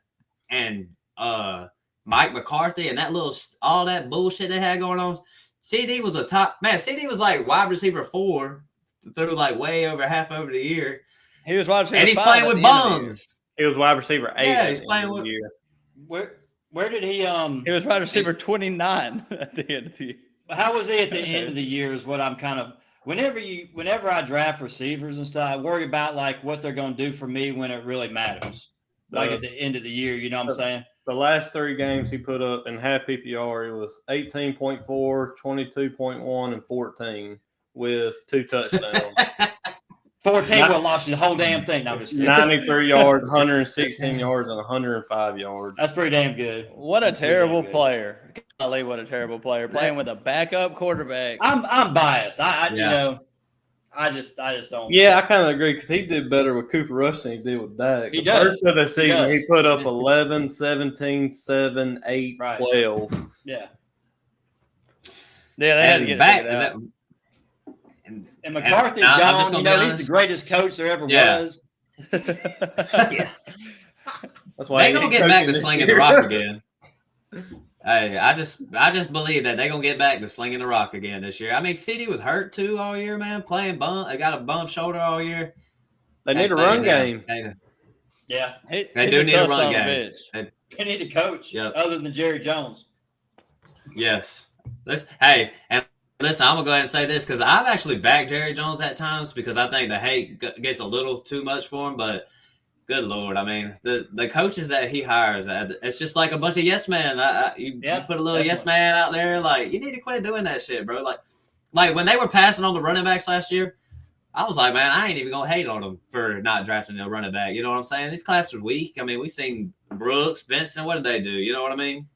Mike McCarthy and all that bullshit they had going on. CD was a top man. CD was like wide receiver 4 through like way over half over the year. He was wide receiver 5 and he's playing with bums. He was wide receiver 8. Yeah, he's playing with. Where did he? He was wide receiver 29 at the end of the year. How was he at the end of the year? Is what I'm kind of. Whenever I draft receivers and stuff, I worry about like what they're going to do for me when it really matters. Like at the end of the year, you know what I'm saying? The last 3 games he put up in half PPR, it was 18.4, 22.1, and 14 with 2 touchdowns. 14 will lost you the whole damn thing. No, I'm just kidding. 93 yards, 116 yards, and 105 yards. That's pretty damn good. What a terrible player. Golly, what a terrible player. Playing with a backup quarterback. I'm biased. You know, I just don't. Yeah, I kind of agree because he did better with Cooper Rush than he did with Dak. He The does. first of the season, he put up 11, 17, 7, 8, Right. 12. Yeah. They had to get back. And McCarthy's gone. You know, he's the greatest coach there ever was. Yeah. That's why they're gonna get back to slinging the rock again. Hey, I just believe that they're gonna get back to slinging the rock again this year. I mean, Ceedee was hurt too all year, man. Playing bum, they got a bum shoulder all year. They need a run game. Yeah, they do need a run game. They need a coach other than Jerry Jones. Yes. Hey, and listen, I'm gonna go ahead and say this because I've actually backed Jerry Jones at times because I think the hate gets a little too much for him. But good Lord, I mean, the coaches that he hires, it's just like a bunch of yes men. You put a little yes man out there, like you need to quit doing that shit, bro. Like when they were passing on the running backs last year, I was like, man, I ain't even gonna hate on them for not drafting a running back. You know what I'm saying? These classes are weak. I mean, we seen Brooks, Benson. What did they do? You know what I mean?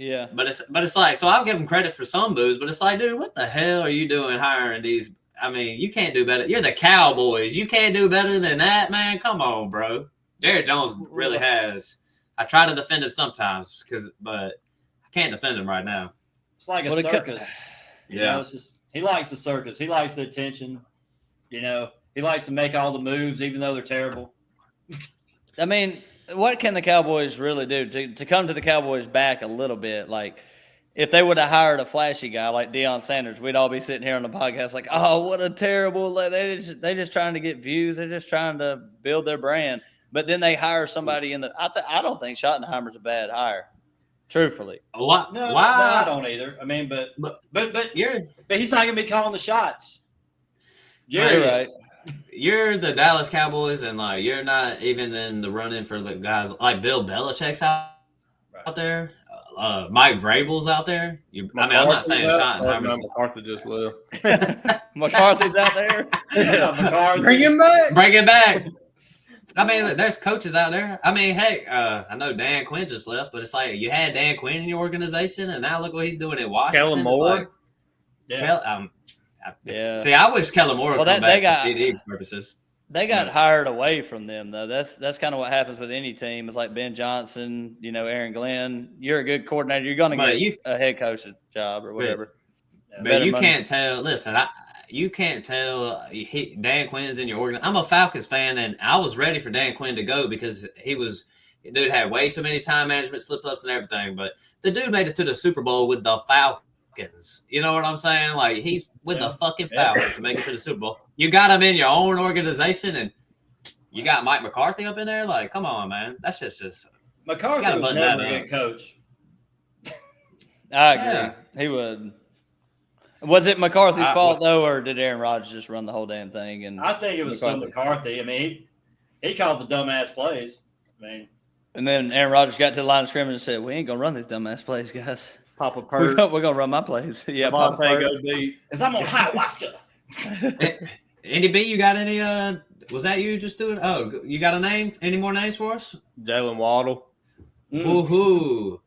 Yeah, but it's like, so I'll give them credit for some moves, but it's like, dude, what the hell are you doing hiring these? I mean, you can't do better. You're the Cowboys. You can't do better than that, man. Come on, bro. Jerry Jones really has. I try to defend him sometimes but I can't defend him right now. It's like a circus. You know, it's just he likes the circus. He likes the attention. You know, he likes to make all the moves, even though they're terrible. I mean, what can the Cowboys really do to come to the Cowboys back a little bit? Like, if they would have hired a flashy guy like Deion Sanders, we'd all be sitting here on the podcast like, oh, what a terrible – they just trying to get views. They're just trying to build their brand. But then they hire somebody in the – I don't think Schottenheimer's a bad hire, truthfully. Why? No, I don't either. I mean, but he's not going to be calling the shots. Jerry, right. You're the Dallas Cowboys, and like you're not even in the running for the guys like Bill Belichick's out there. Mike Vrabel's out there. I'm not saying Schottenheimer's. McCarthy just left. McCarthy's out there. McCarthy. Bring him back. Bring it back. I mean, there's coaches out there. I mean, hey, I know Dan Quinn just left, but it's like you had Dan Quinn in your organization, and now look what he's doing in Washington. Kellen Moore. Like, See, I wish Kellen Moore would come back for CD purposes. They got hired away from them, though. That's kind of what happens with any team. It's like Ben Johnson, Aaron Glenn. You're a good coordinator. You're going to get a head coach's job or whatever. But you can't tell. Listen, you can't tell Dan Quinn's in your organization. I'm a Falcons fan, and I was ready for Dan Quinn to go because dude had way too many time management slip-ups and everything. But the dude made it to the Super Bowl with the Falcons. You know what I'm saying? Like, he's with the fucking Falcons to make it to the Super Bowl. You got him in your own organization, and you got Mike McCarthy up in there? Like, come on, man. That's just McCarthy was never a good coach. I agree. Yeah. He would. Was it McCarthy's fault, though, or did Aaron Rodgers just run the whole damn thing? And I think it was McCarthy. I mean, he called the dumbass plays. And then Aaron Rodgers got to the line of scrimmage and said, we ain't going to run these dumbass plays, guys. Papa Pert. We're going to run my plays. Yeah, Papa Pert. Go deep. Because I'm on ayahuasca. Andy B, you got any was that you just doing? Oh, you got a name? Any more names for us? Jaylen Waddle. Woohoo.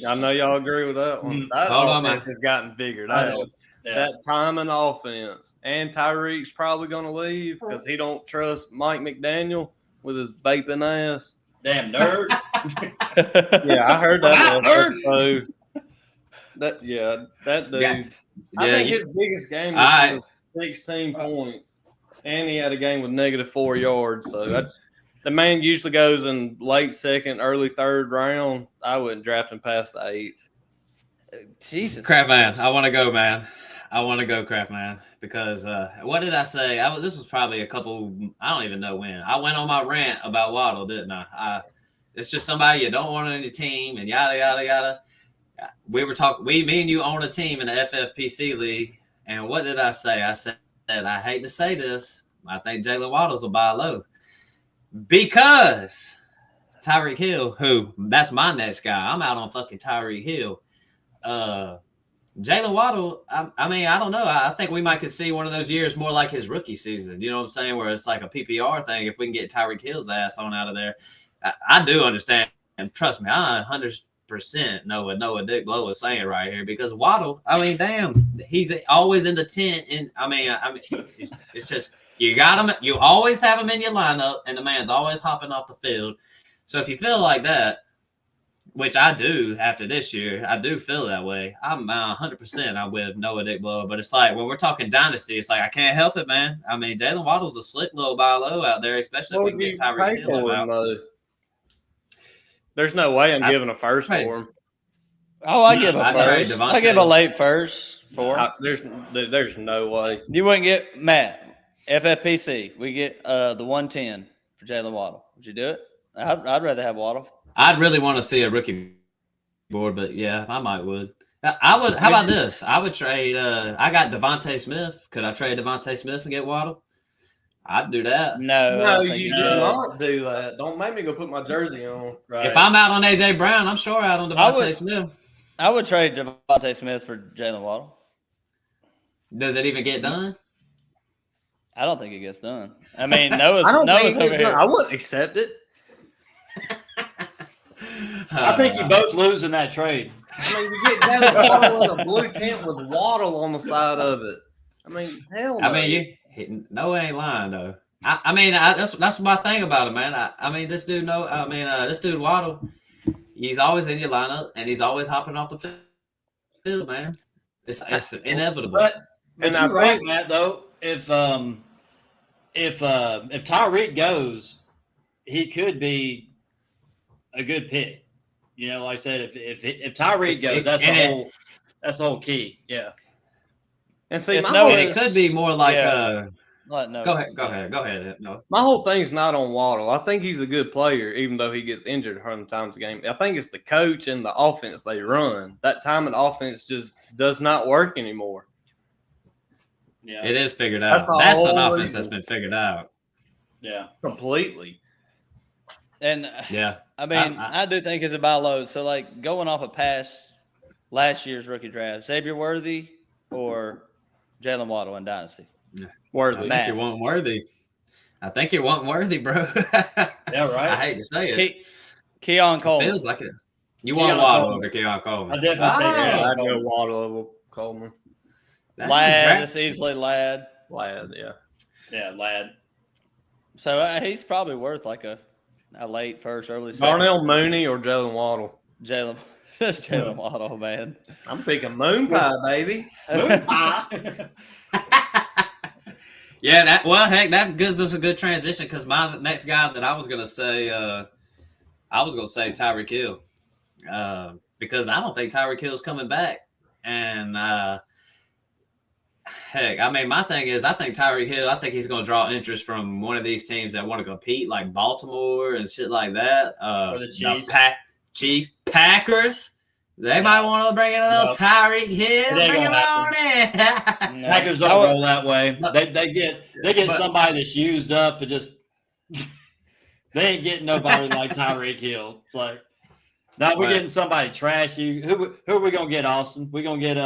I know y'all agree with that one. That offense has gotten figured out. That timing offense. And Tyreek's probably going to leave because he don't trust Mike McDaniel with his vaping ass. Damn nerd. Yeah, I heard that. So that dude. Yeah. I think his biggest game was 16 points, and he had a game with -4 yards. So the man usually goes in late second, early third round. I wouldn't draft him past the 8th. Jesus, Crap, man! I want to go, man. I want to go, Crap, man. Because what did I say? This was probably a couple. I don't even know when. I went on my rant about Waddle, didn't I? It's just somebody you don't want on your team, and yada yada yada. We were talking. Me and you own a team in the FFPC league, and what did I say? I said, I hate to say this, I think Jaylen Waddle will buy low because Tyreek Hill, that's my next guy. I'm out on fucking Tyreek Hill. Jaylen Waddle, I mean, I don't know. I think we might could see one of those years more like his rookie season. You know what I'm saying? Where it's like a PPR thing. If we can get Tyreek Hill's ass on out of there, I do understand. And trust me, I 100% know what Noah Dick Blow is saying right here, because Waddle, I mean, damn, he's always in the tent. And I mean, it's just, you got him. You always have him in your lineup, and the man's always hopping off the field. So if you feel like that, which I do after this year, I do feel that way. I'm 100%. I'm with Noah Dick Blow, but it's like when we're talking dynasty, it's like I can't help it, man. I mean, Jaylen Waddle's a slick little buy low out there, especially if we can get Tyreek Hill out. There's no way I'm giving a first for him. Oh, I give a first. I give a late first for him. There's no way. You wouldn't get Matt FFPC. We get the 110 for Jaylen Waddle. Would you do it? I'd rather have Waddle. I'd really want to see a rookie board, but yeah, I might would. I would. How about this? I would trade. I got Devontae Smith. Could I trade Devontae Smith and get Waddle? I'd do that. No, you do not do that. Don't make me go put my jersey on. Right. If I'm out on AJ Brown, I'm sure out on Devontae Smith. I would trade Devontae Smith for Jaylen Waddle. Does it even get done? I don't think it gets done. I mean, Noah's over here. I wouldn't accept it. I think you both lose in that trade. I mean, you get Jaylen Waddle in a blue tent with Waddle on the side of it. I mean, hell no. I mean, Noah ain't lying though. I mean, that's my thing about him, man. I mean, this dude this dude Waddle, he's always in your lineup and he's always hopping off the field, man. It's inevitable. But you're right, Matt. Though, if Tyreek goes, he could be a good pick. You know, like I said, if Tyreek goes, that's the whole key. Yeah. And see, it could be more like no. Go ahead. No. My whole thing's not on Waddle. I think he's a good player, even though he gets injured 100 times a game. I think it's the coach and the offense they run. That time and offense just does not work anymore. Yeah, it is figured out. That's an offense that's been figured out. Yeah, completely. And yeah, I mean, I do think it's a buy low. So, like, going off of last year's rookie draft, Xavier Worthy or Jaylen Waddle in Dynasty? Worthy. I think you're wanting Worthy, bro. Yeah, right. I hate to say it. Keon Coleman. Feels like it. You want Waddle over Keon Coleman. I definitely say I'd go Waddle over Coleman. Ladd, it's easily Ladd. Ladd, yeah. Yeah, Ladd. So he's probably worth like a late first, early second. Darnell Mooney or Jaylen Waddle? Just Jaylen Waddle, man. I'm picking Moon Pie, baby. Moon Pie. Yeah, that gives us a good transition, because my next guy that I was gonna say Tyreek Hill, because I don't think Tyreek Hill's coming back, and I mean, my thing is, I think Tyreek Hill, I think he's gonna draw interest from one of these teams that want to compete, like Baltimore and shit like that. Or the Chiefs, Packers. They might want to bring in a little Tyreek Hill. Bring him on in. Packers don't roll that way. They get somebody that's used up and just they ain't getting nobody like Tyreek Hill. It's like, now we're getting somebody trashy. Who are we gonna get, Austin? We're gonna get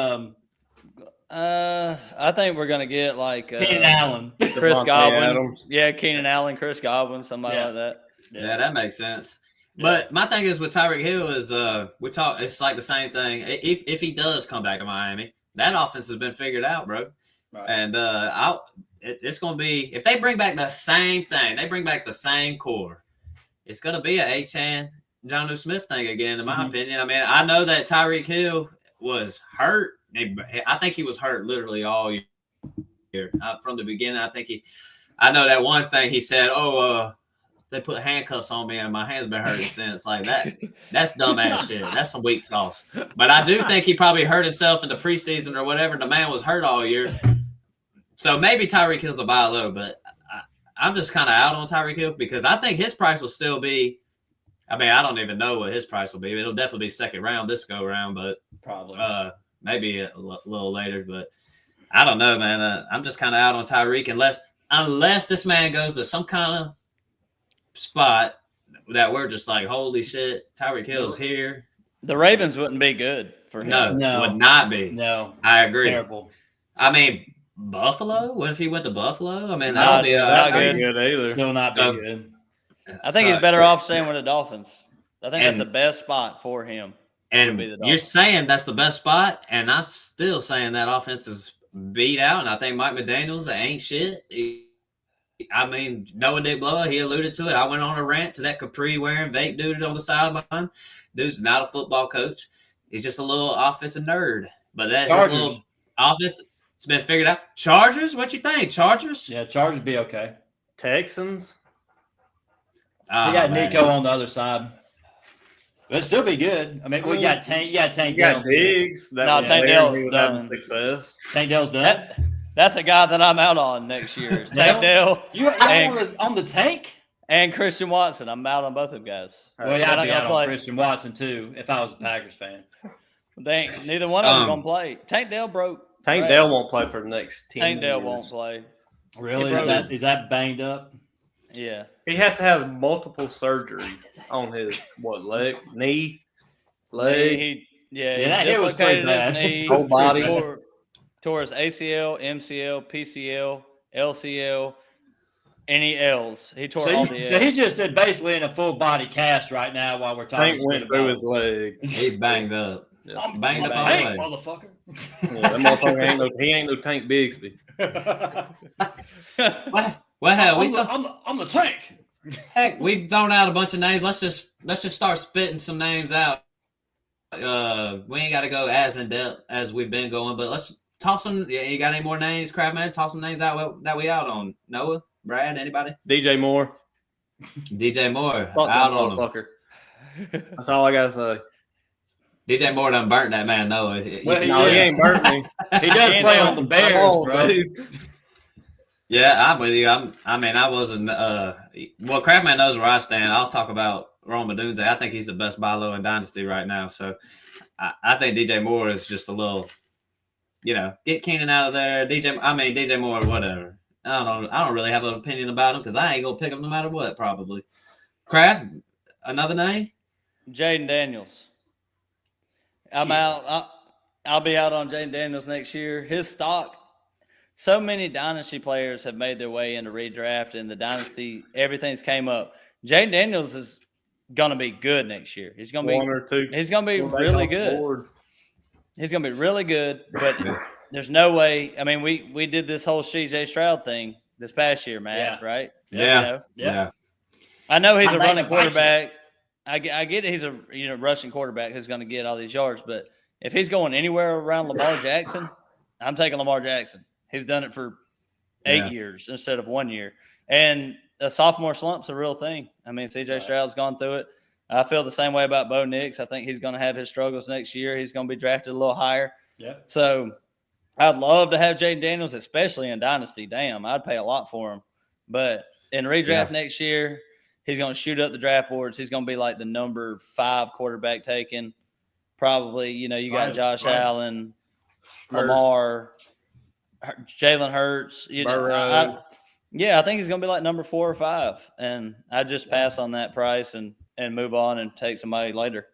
I think we're gonna get like Keenan Allen, Chris Godwin. Yeah, Keenan Allen, Chris Godwin, somebody like that. Yeah, that makes sense. But my thing is with Tyreek Hill is it's like the same thing. If he does come back to Miami, that offense has been figured out, bro. Right. And it's going to be, if they bring back the same thing, they bring back the same core, it's going to be a Achane, Jonnu Smith thing again, in my opinion. I mean, I know that Tyreek Hill was hurt. I think he was hurt literally all year. From the beginning, I know that one thing he said, they put handcuffs on me and my hand's been hurting since. Like that. That's dumbass shit. That's some weak sauce. But I do think he probably hurt himself in the preseason or whatever. The man was hurt all year. So maybe Tyreek Hill's a buy low, but I'm just kind of out on Tyreek Hill because I think his price will still be, I mean, I don't even know what his price will be. It'll definitely be second round this go round, but probably maybe a little later. But I don't know, man. I'm just kind of out on Tyreek unless this man goes to some kind of spot that we're just like, holy shit, Tyreek Hill's here. The Ravens wouldn't be good for him. No, would not be. No, I agree. terrible. I mean, Buffalo. What if he went to Buffalo? I mean, that Not would be not Not good. good either. Still not be good. I think he's better off staying with the Dolphins. I think that's And- the best spot for him. And be the you're Dolphins. saying that's the best spot, and I'm still saying that offense is beat out. And I think Mike McDaniels ain't shit. I mean, Noah Dick Blower, he alluded to it. I went on a rant to that Capri wearing vape dude on the sideline. Dude's not a football coach. He's just a little offensive nerd. But that his little offense, it's been figured out. Chargers, what you think? Chargers? Yeah, Chargers be okay. Texans. They got Nico on the other side. It'd still be good. I mean, we got Tank. You got Tank. You got Dell, too. Diggs. That No, was Tank there. Dell's He would have done. success. Tank Dell's done. That's a guy that I'm out on next year. Tank Dell You on the Tank? and Christian Watson. I'm out on both of them guys. Well, yeah, They're I'd not be gonna out play. on Christian Watson too if I was a Packers fan. Neither one of them going to play. Tank Dell broke. Tank Right. Dell won't play for the next 10 Tank Dell years. won't play. Really? He broke Is that banged up? Yeah. He has to have multiple surgeries on his knee, leg. He that hit was pretty dislocated his bad. knee, Whole body. tore his ACL, MCL, PCL, LCL, any L's. He tore all the L's. So he's just basically in a full body cast right now while we're talking. Tank went through his leg. He's banged up. Yeah. Banged up all the Tank, way. motherfucker. Yeah, that motherfucker ain't no Tank Bigsby. Well, hell, I'm the Tank. heck, we've thrown out a bunch of names. Let's just start spitting some names out. We ain't got to go as in depth as we've been going, but let's toss them. Yeah, you got any more names, Crabman? Toss some names out that we out on. Noah, Brad, anybody? DJ Moore. DJ Moore Fuck out that on him. motherfucker. That's all I gotta say. DJ Moore done burnt that man. Noah. Well, No, he ain't burnt me. He does play on the Bears, Come on, bro. dude. Yeah, I'm with you. I wasn't. Well, Crabman knows where I stand. I'll talk about Roma Dunze. I think he's the best buy low in Dynasty right now. So I think DJ Moore is just a little, get Keenan out of there. DJ Moore, whatever. I don't really have an opinion about him because I ain't gonna pick him no matter what. Probably. Kraft, another name. Jaden Daniels. I'm out. I'll be out on Jaden Daniels next year. His stock. So many dynasty players have made their way into redraft, and the dynasty everything's came up. Jaden Daniels is gonna be good next year. He's gonna be One or two. He's gonna be We'll really make off the good. board. He's gonna be really good, but there's no way. I mean, we did this whole CJ Stroud thing this past year, Matt. Yeah. Right? Yeah. Yeah. I know he's I a made running him like you. quarterback. I get it. He's a rushing quarterback who's going to get all these yards. But if he's going anywhere around Lamar Jackson, I'm taking Lamar Jackson. He's done it for 8 years instead of 1 year. And a sophomore slump's a real thing. I mean, CJ Stroud's gone through it. I feel the same way about Bo Nix. I think he's going to have his struggles next year. He's going to be drafted a little higher. Yeah. So I'd love to have Jaden Daniels, especially in Dynasty. Damn, I'd pay a lot for him. But in redraft next year, he's going to shoot up the draft boards. He's going to be like the number 5 quarterback taken. Probably, you got Josh Allen, Lamar, Jalen Hurts. I think he's going to be like number 4 or 5. And I'd just pass on that price and move on and take somebody later.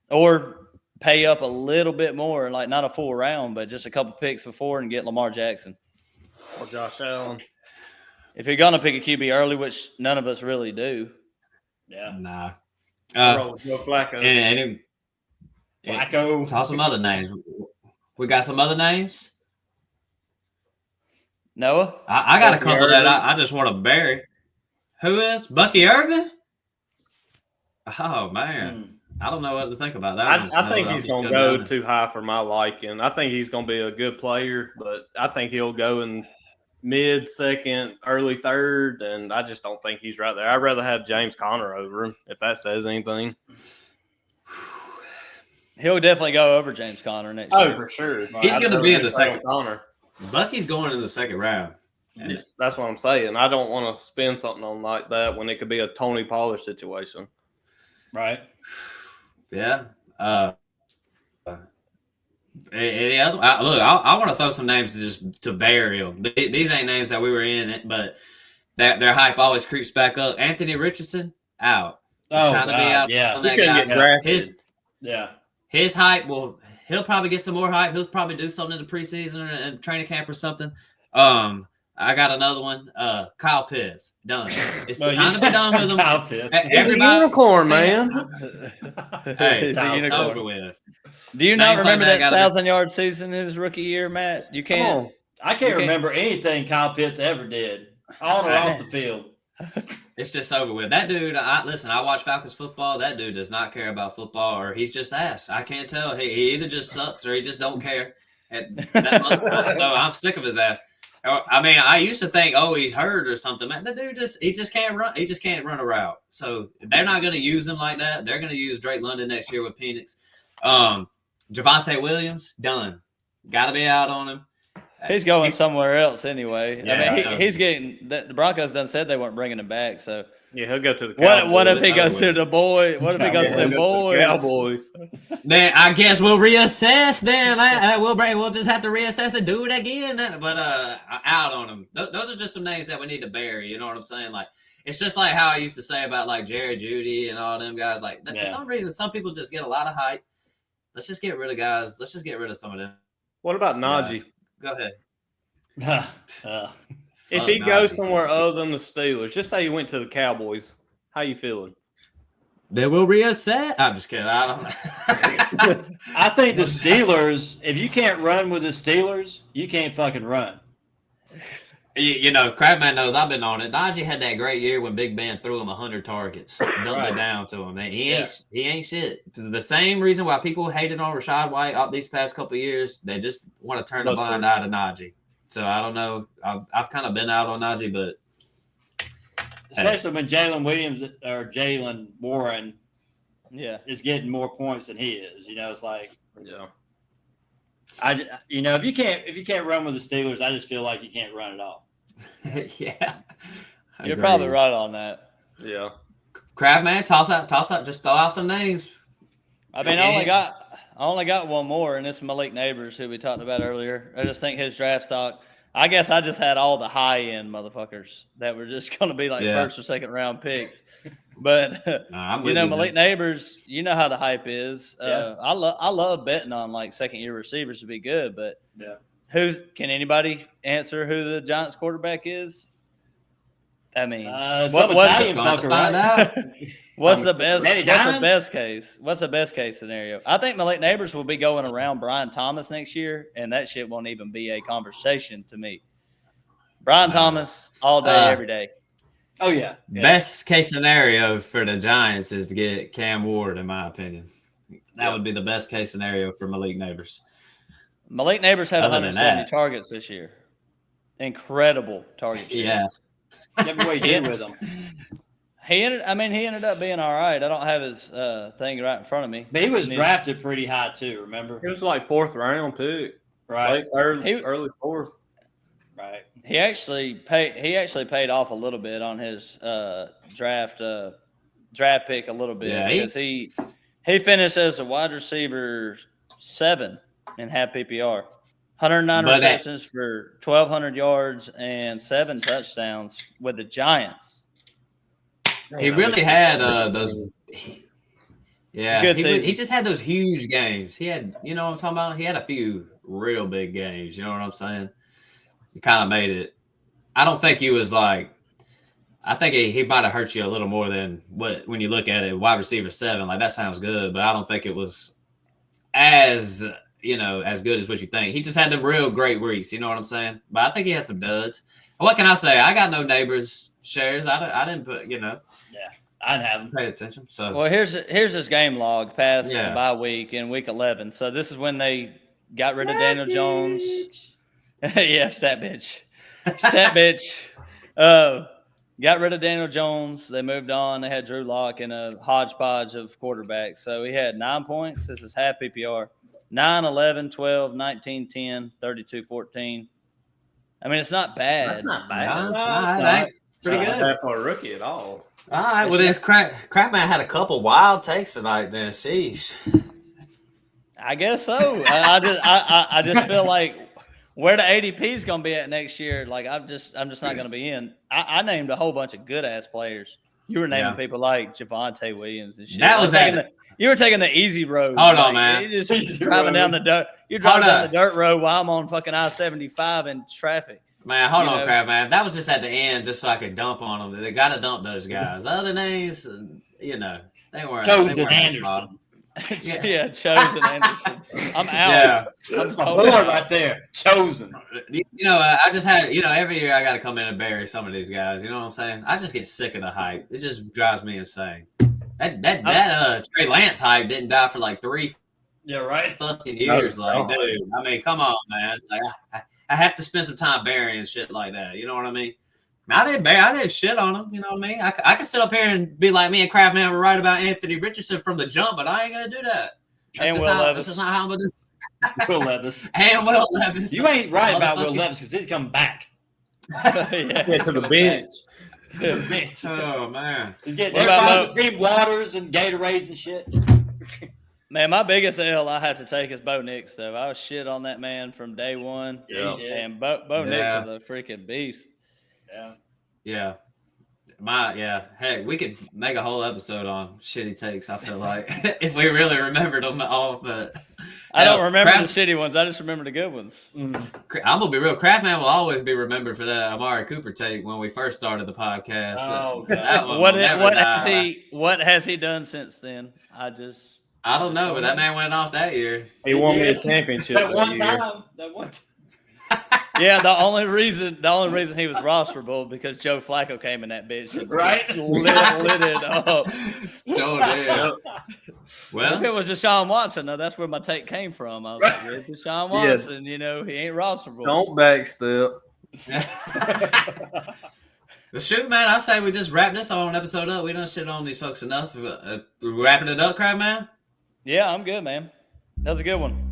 Or pay up a little bit more, like not a full round, but just a couple picks before and get Lamar Jackson. Or Josh Allen. If you're going to pick a QB early, which none of us really do. Yeah. Nah. Joe Flacco. And Flacco. toss some other names. We got some other names. Noah? I got a Bucky couple that Irvin. I just want to bury. Who is Bucky Irvin? Oh man, I don't know what to think about that. I think he's going to go too high for my liking. I think he's going to be a good player, but I think he'll go in mid second, early third, and I just don't think he's right there. I'd rather have James Conner over him, if that says anything. He'll definitely go over James Conner next year. For sure. He's going to be in the second second. Conner. Bucky's going in the second round. Yes, that's what I'm saying. I don't want to spend something on like that when it could be a Tony Pollard situation. Right. Yeah. Any other? Look, I want to throw some names to bury them. These ain't names that we were in, but their hype always creeps back up. Anthony Richardson, out. It's Oh, time to be God, out yeah. on He that shouldn't guy. get drafted. His hype he'll probably get some more hype. He'll probably do something in the preseason and training camp or something. I got another one. Kyle Pitts. Done. It's time to be done with him. Kyle Pitts. He's a unicorn, man. Hey, He's it's over with. Do you not Names like remember that that 1,000-yard season in his rookie year, Matt? You Come can't. on. I can't remember anything Kyle Pitts ever did, on or off the field. It's just over with. That dude, listen, I watch Falcons football. That dude does not care about football, or he's just ass. I can't tell. He either just sucks or he just don't care. So I'm sick of his ass. I mean, I used to think, he's hurt or something. Man, the dude he just can't run. He just can't run a route. So they're not going to use him like that. They're going to use Drake London next year with Phoenix. Javonte Williams, done. Got to be out on him. He's going somewhere else anyway. Yeah, I mean, he's getting the Broncos done said they weren't bringing him back. So Yeah, he'll go to the Cowboys. what if he goes to the boys? What if he goes to the boys? Cowboys. Then I guess we'll reassess. Then we'll just have to reassess and do it again. But out on him. Those are just some names that we need to bury. You know what I'm saying? Like it's just like how I used to say about like Jerry Jeudy and all them guys. Like for some reason, some people just get a lot of hype. Let's just get rid of guys. Let's just get rid of some of them. What about Najee? Go ahead. If he goes somewhere other than the Steelers, just say he went to the Cowboys, how you feeling? They will reassess. I'm just kidding. I don't. I think the Steelers, if you can't run with the Steelers, you can't fucking run. You know, Crabman knows I've been on it. Najee had that great year when Big Ben threw him 100 targets, dumped it down to him. And he ain't shit. The same reason why people hated on Rachaad White these past couple of years, they just want to turn a blind eye to Najee. So I don't know. I've kind of been out on Najee, but especially when Jaylen Warren, is getting more points than he is. You know, it's like, if you can't run with the Steelers, I just feel like you can't run at all. Yeah, you're probably right on that. Yeah, Crabman, toss out, just throw out some names. I mean, I only got one more, and it's Malik Neighbors, who we talked about earlier. I just think his draft stock. I guess I just had all the high end motherfuckers that were just going to be like first or second round picks. But Malik Neighbors, you know how the hype is. I love betting on like second year receivers to be good, but can anybody answer who the Giants quarterback is? I mean, what's the best case? What's the best case scenario? I think Malik Neighbors will be going around Brian Thomas next year, and that shit won't even be a conversation to me. Brian Thomas all day, every day. Oh yeah. Best case scenario for the Giants is to get Cam Ward, in my opinion. That would be the best case scenario for Malik Neighbors. Malik Neighbors had 170 targets this year. Incredible target share. Yeah. Never what he did with them. He ended up being all right. I don't have his thing right in front of me. But he was drafted pretty high too, remember? He was like 4th round pick. Right. Early 4th. Right. He actually paid off a little bit on his draft pick a little bit because he finished as a wide receiver 7 in half PPR. 109 receptions for 1,200 yards and 7 touchdowns with the Giants. He really had those. Yeah, he just had those huge games. He had, you know what I'm talking about? He had a few real big games. You know what I'm saying? He kind of made it. I don't think he was like. I think he might have hurt you a little more than when you look at it. Wide receiver 7, like that sounds good, but I don't think it was as good as what you think. He just had them real great weeks. You know what I'm saying? But I think he had some duds. What can I say? I got no Neighbors shares. I didn't put. Yeah, I'd have him. Pay attention. So well, here's his game log past the bye week in week 11. So this is when they got rid of Daniel Jones. Stat bitch. Got rid of Daniel Jones. They moved on. They had Drew Lock and a hodgepodge of quarterbacks. So he had 9 points. This is half PPR. 9, 11, 12, 19, 10, 32, 14. I mean, it's not bad. That's not bad. No, it's not. Pretty good. Not for a rookie at all. All right. Well, this Crapman had a couple wild takes tonight. Then, sheesh. I guess so. I just feel like where the ADP is going to be at next year. Like I'm just not going to be in. I named a whole bunch of good ass players. You were naming people like Javonte Williams and shit. That was you were taking the easy road. Hold on, man. You're just driving down the dirt. You're driving down the dirt road while I'm on fucking I-75 in traffic. Man, hold on, crap, man. That was just at the end, just so I could dump on them. They got to dump those guys. Other names, they weren't. Chosen Anderson. Yeah, Chosen Anderson. I'm out. Yeah. That's my boy right there. Chosen. I just had, every year I got to come in and bury some of these guys. You know what I'm saying? I just get sick of the hype. It just drives me insane. That Trey Lance hype didn't die for like 3 fucking years. Dude, I mean, come on, man. Like, I have to spend some time burying shit like that. You know what I mean? I didn't shit on him. You know what I mean? I could sit up here and be like, me and Craftman were right about Anthony Richardson from the jump, but I ain't gonna do that. And Will Levis. That's not how I'm gonna do it. Will Levis. And Will Levis. You ain't right about Will Levis because he's coming back. To the bench. Oh, man. He's getting everybody between waters and Gatorades and shit. Man, my biggest L I have to take is Bo Nix, though. I was shit on that man from day one. Yeah. And Bo Nix was a freaking beast. Yeah. Hey, we could make a whole episode on shitty takes, I feel like, if we really remembered them all. But I don't remember the shitty ones. I just remember the good ones. I'm going to be real. Craftman will always be remembered for that Amari Cooper take when we first started the podcast. Oh, that one what has he done since then? I don't know, but that man went off that year. He won me a championship that one time. Yeah, the only reason he was rosterable because Joe Flacco came in that bitch and lit it up. So did. Well, if it was Deshaun Watson, though, that's where my take came from. I was like, yeah, Deshaun Watson, he ain't rosterable. Don't backstep. Well, shoot, man, I say we just wrap this whole episode up. We done shit on these folks enough. Wrapping it up, crap, man? Yeah, I'm good, man. That was a good one.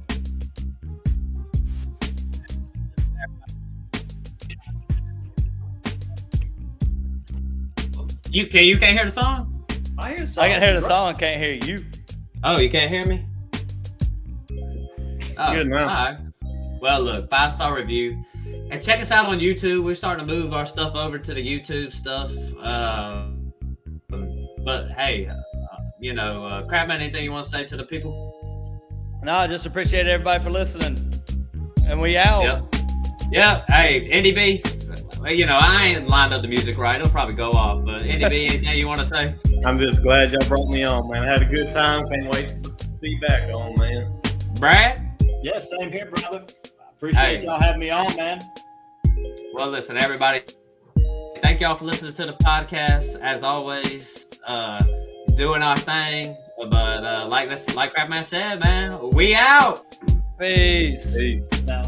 You can't hear the song? I hear the song. I can hear the song. Can't hear you. Oh, you can't hear me? Oh, good now. All right. Well, look, 5-star review. And check us out on YouTube. We're starting to move our stuff over to the YouTube stuff. But hey, Crabman, anything you want to say to the people? No, I just appreciate everybody for listening. And we out. Yep. Hey, NDB. I ain't lined up the music right. It'll probably go off. But NDB, anything you want to say? I'm just glad y'all brought me on, man. I had a good time. Can't wait to be back on, man. Brad? Yeah, same here, brother. I appreciate y'all having me on, man. Well, listen, everybody. Thank y'all for listening to the podcast. As always, doing our thing. But like Crapman said, man, we out. Peace. Peace. Now.